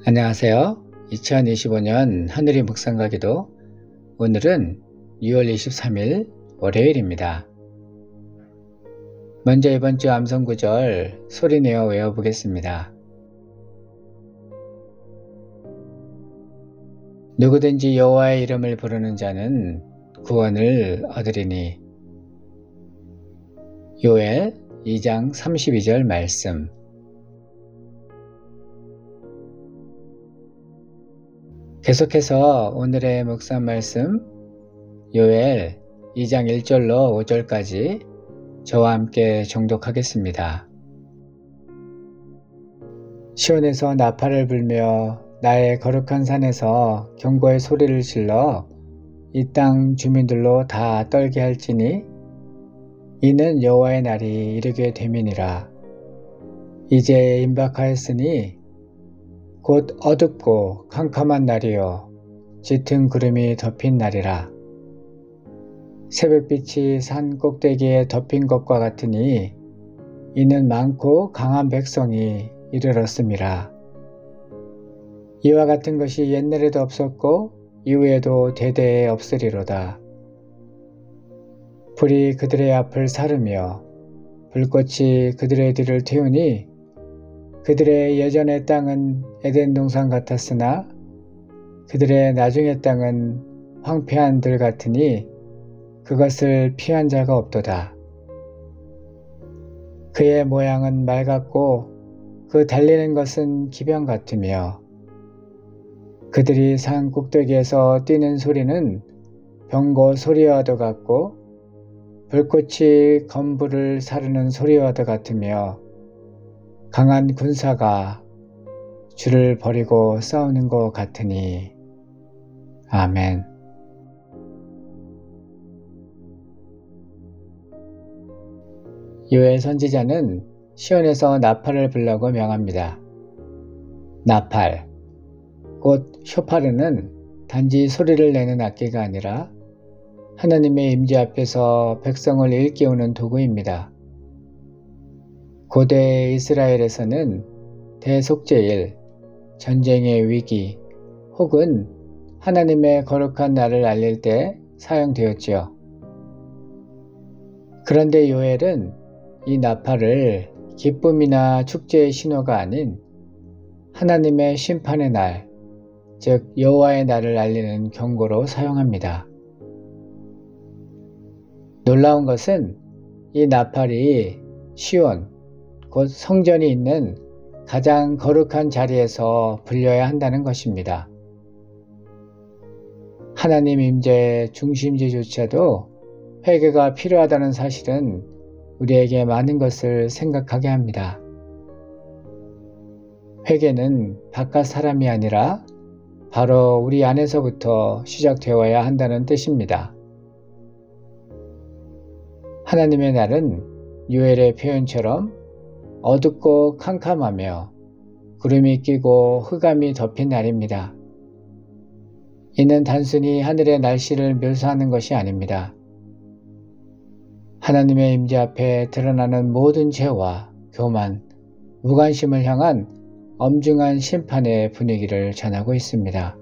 안녕하세요. 2025년 하늘이 묵상과 기도, 오늘은 6월 23일 월요일입니다. 먼저 이번 주 암송 구절 소리내어 외워보겠습니다. 누구든지 여호와의 이름을 부르는 자는 구원을 얻으리니. 요엘 2장 32절 말씀. 계속해서 오늘의 묵상 말씀 요엘 2장 1절로 5절까지 저와 함께 정독하겠습니다. 시온에서 나팔을 불며 나의 거룩한 산에서 경고의 소리를 질러 이 땅 주민들로 다 떨게 할지니 이는 여호와의 날이 이르게 됨이니라. 이제 임박하였으니 곧 어둡고 캄캄한 날이요 짙은 구름이 덮인 날이라. 새벽빛이 산 꼭대기에 덮인 것과 같으니 이는 많고 강한 백성이 이르렀음이라. 이와 같은 것이 옛날에도 없었고 이후에도 대대에 없으리로다. 불이 그들의 앞을 사르며 불꽃이 그들의 뒤를 태우니 그들의 예전의 땅은 에덴 동산 같았으나 그들의 나중의 땅은 황폐한 들 같으니 그것을 피한 자가 없도다. 그의 모양은 말 같고 그 달리는 것은 기병 같으며 그들이 산 꼭대기에서 뛰는 소리는 병거 소리와도 같고 불꽃이 건불을 사르는 소리와도 같으며 강한 군사가 주를 버리고 싸우는 것 같으니. 아멘. 요엘 선지자는 시온에서 나팔을 불라고 명합니다. 나팔, 곧 쇼파르는 단지 소리를 내는 악기가 아니라 하나님의 임재 앞에서 백성을 일깨우는 도구입니다. 고대 이스라엘에서는 대속죄일, 전쟁의 위기 혹은 하나님의 거룩한 날을 알릴 때 사용되었지요. 그런데 요엘은 이 나팔을 기쁨이나 축제의 신호가 아닌 하나님의 심판의 날, 즉 여호와의 날을 알리는 경고로 사용합니다. 놀라운 것은 이 나팔이 시온, 곧 성전이 있는 가장 거룩한 자리에서 불려야 한다는 것입니다. 하나님 임재의 중심지조차도 회개가 필요하다는 사실은 우리에게 많은 것을 생각하게 합니다. 회개는 바깥 사람이 아니라 바로 우리 안에서부터 시작되어야 한다는 뜻입니다. 하나님의 날은 요엘의 표현처럼 어둡고 캄캄하며 구름이 끼고 흑암이 덮인 날입니다. 이는 단순히 하늘의 날씨를 묘사하는 것이 아닙니다. 하나님의 임재 앞에 드러나는 모든 죄와 교만, 무관심을 향한 엄중한 심판의 분위기를 전하고 있습니다.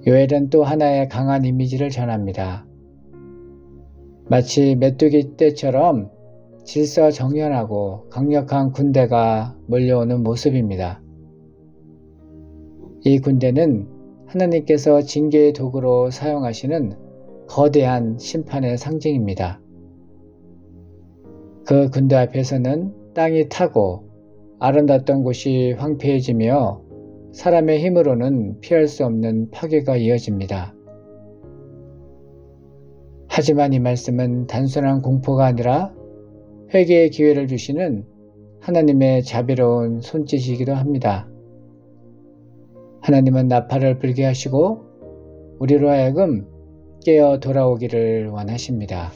요엘은 또 하나의 강한 이미지를 전합니다. 마치 메뚜기 떼처럼 질서정연하고 강력한 군대가 몰려오는 모습입니다. 이 군대는 하나님께서 징계의 도구로 사용하시는 거대한 심판의 상징입니다. 그 군대 앞에서는 땅이 타고 아름답던 곳이 황폐해지며 사람의 힘으로는 피할 수 없는 파괴가 이어집니다. 하지만 이 말씀은 단순한 공포가 아니라 회개의 기회를 주시는 하나님의 자비로운 손짓이기도 합니다. 하나님은 나팔을 불게 하시고 우리로 하여금 깨어 돌아오기를 원하십니다.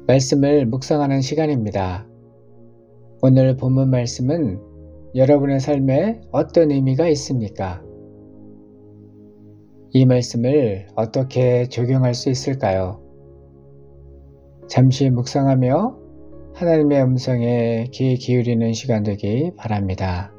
말씀을 묵상하는 시간입니다. 오늘 본문 말씀은 여러분의 삶에 어떤 의미가 있습니까? 이 말씀을 어떻게 적용할 수 있을까요? 잠시 묵상하며 하나님의 음성에 귀 기울이는 시간 되기 바랍니다.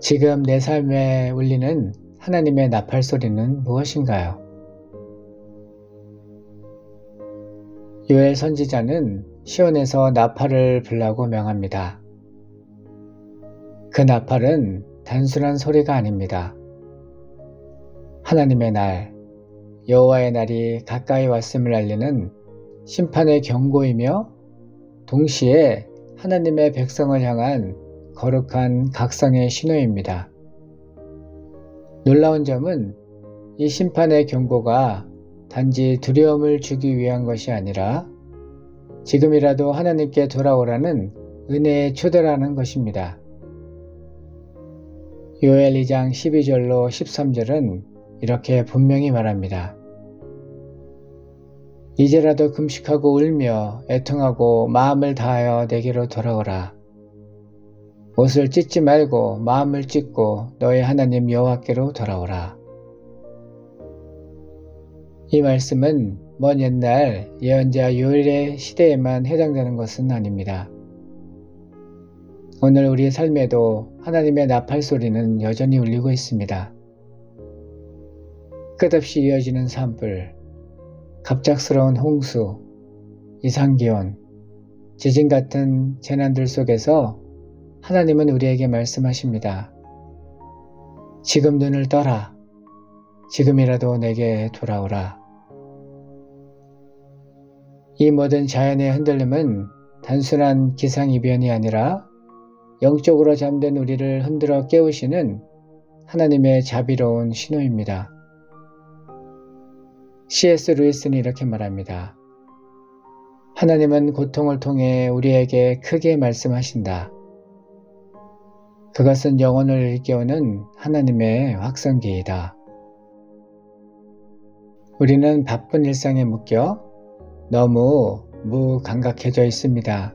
지금 내 삶에 울리는 하나님의 나팔 소리는 무엇인가요? 요엘 선지자는 시온에서 나팔을 불라고 명합니다. 그 나팔은 단순한 소리가 아닙니다. 하나님의 날, 여호와의 날이 가까이 왔음을 알리는 심판의 경고이며 동시에 하나님의 백성을 향한 거룩한 각성의 신호입니다. 놀라운 점은 이 심판의 경고가 단지 두려움을 주기 위한 것이 아니라 지금이라도 하나님께 돌아오라는 은혜의 초대라는 것입니다. 요엘 2장 12절로 13절은 이렇게 분명히 말합니다. 이제라도 금식하고 울며 애통하고 마음을 다하여 내게로 돌아오라. 옷을 찢지 말고 마음을 찢고 너의 하나님 여호와께로 돌아오라. 이 말씀은 먼 옛날 예언자 요엘의 시대에만 해당되는 것은 아닙니다. 오늘 우리의 삶에도 하나님의 나팔 소리는 여전히 울리고 있습니다. 끝없이 이어지는 산불, 갑작스러운 홍수, 이상기온, 지진 같은 재난들 속에서 하나님은 우리에게 말씀하십니다. 지금 눈을 떠라. 지금이라도 내게 돌아오라. 이 모든 자연의 흔들림은 단순한 기상이변이 아니라 영적으로 잠든 우리를 흔들어 깨우시는 하나님의 자비로운 신호입니다. C.S. 루이스는 이렇게 말합니다. 하나님은 고통을 통해 우리에게 크게 말씀하신다. 그것은 영혼을 일깨우는 하나님의 확성기이다. 우리는 바쁜 일상에 묶여 너무 무감각해져 있습니다.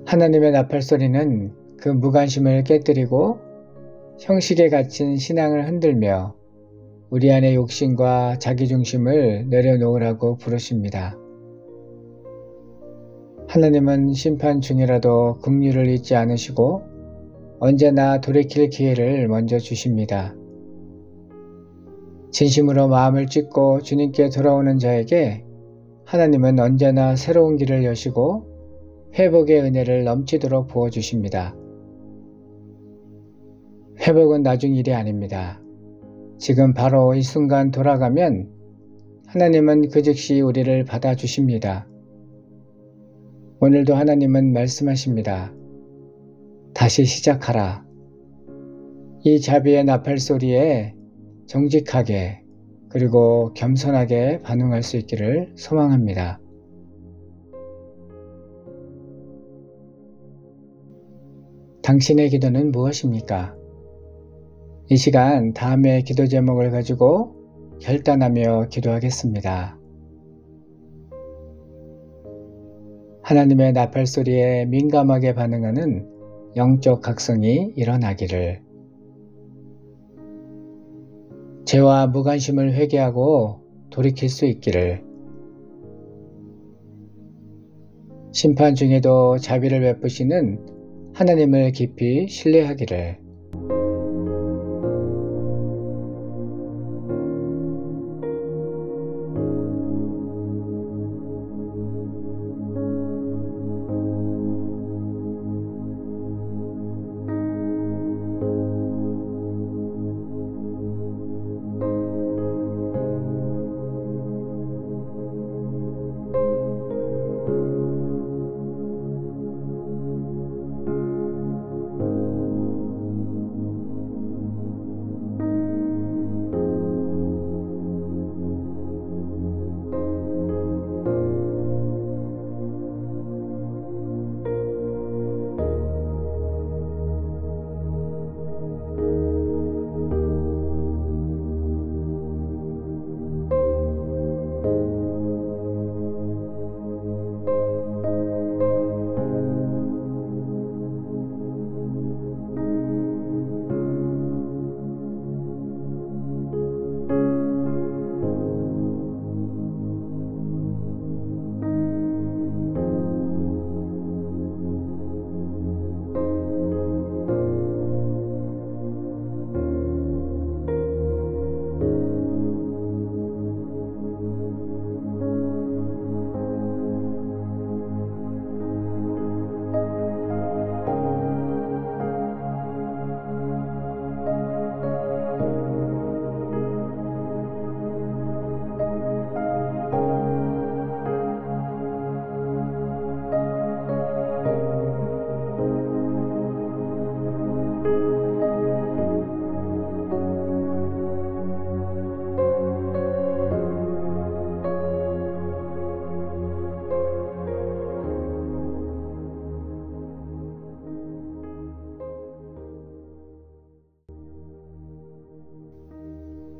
하나님의 나팔 소리는 그 무관심을 깨뜨리고 형식에 갇힌 신앙을 흔들며 우리 안의 욕심과 자기중심을 내려놓으라고 부르십니다. 하나님은 심판 중이라도 긍휼을 잊지 않으시고 언제나 돌이킬 기회를 먼저 주십니다. 진심으로 마음을 찢고 주님께 돌아오는 자에게 하나님은 언제나 새로운 길을 여시고 회복의 은혜를 넘치도록 부어주십니다. 회복은 나중 일이 아닙니다. 지금 바로 이 순간 돌아가면 하나님은 그 즉시 우리를 받아주십니다. 오늘도 하나님은 말씀하십니다. 다시 시작하라. 이 자비의 나팔 소리에 정직하게 그리고 겸손하게 반응할 수 있기를 소망합니다. 당신의 기도는 무엇입니까? 이 시간 다음의 기도 제목을 가지고 결단하며 기도하겠습니다. 하나님의 나팔 소리에 민감하게 반응하는 영적 각성이 일어나기를, 죄와 무관심을 회개하고 돌이킬 수 있기를, 심판 중에도 자비를 베푸시는 하나님을 깊이 신뢰하기를,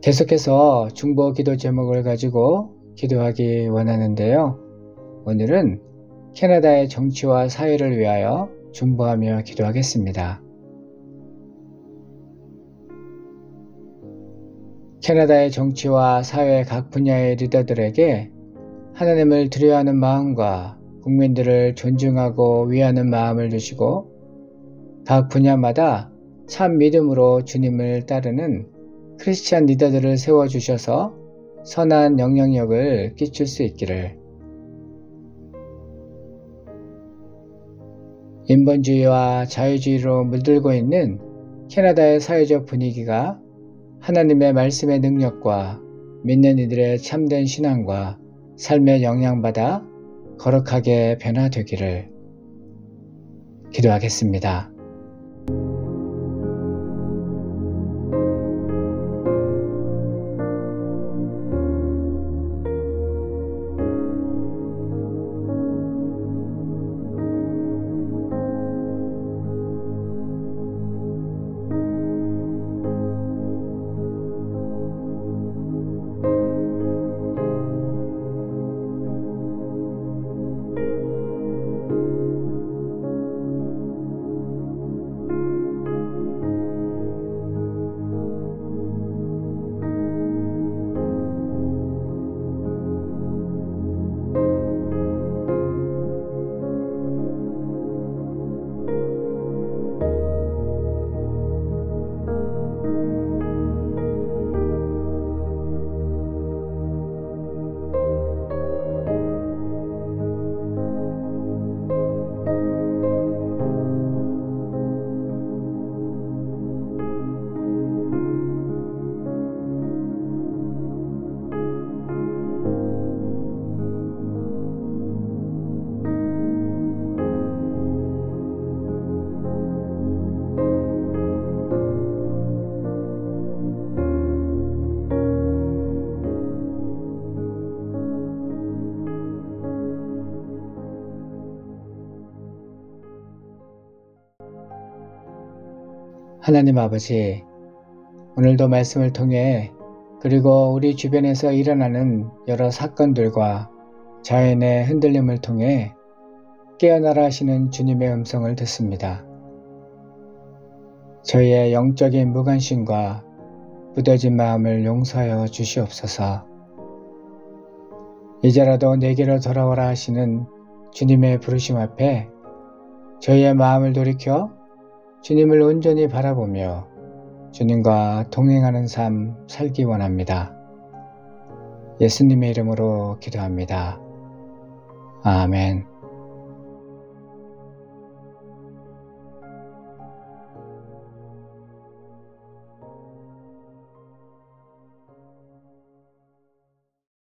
계속해서 중보 기도 제목을 가지고 기도하기 원하는데요. 오늘은 캐나다의 정치와 사회를 위하여 중보하며 기도하겠습니다. 캐나다의 정치와 사회 각 분야의 리더들에게 하나님을 두려워하는 마음과 국민들을 존중하고 위하는 마음을 주시고 각 분야마다 참 믿음으로 주님을 따르는 크리스찬 리더들을 세워주셔서 선한 영향력을 끼칠 수 있기를, 인본주의와 자유주의로 물들고 있는 캐나다의 사회적 분위기가 하나님의 말씀의 능력과 믿는 이들의 참된 신앙과 삶에 영향받아 거룩하게 변화되기를 기도하겠습니다. 하나님 아버지, 오늘도 말씀을 통해 그리고 우리 주변에서 일어나는 여러 사건들과 자연의 흔들림을 통해 깨어나라 하시는 주님의 음성을 듣습니다. 저희의 영적인 무관심과 무뎌진 마음을 용서하여 주시옵소서. 이제라도 내게로 돌아오라 하시는 주님의 부르심 앞에 저희의 마음을 돌이켜 주님을 온전히 바라보며 주님과 동행하는 삶 살기 원합니다. 예수님의 이름으로 기도합니다. 아멘.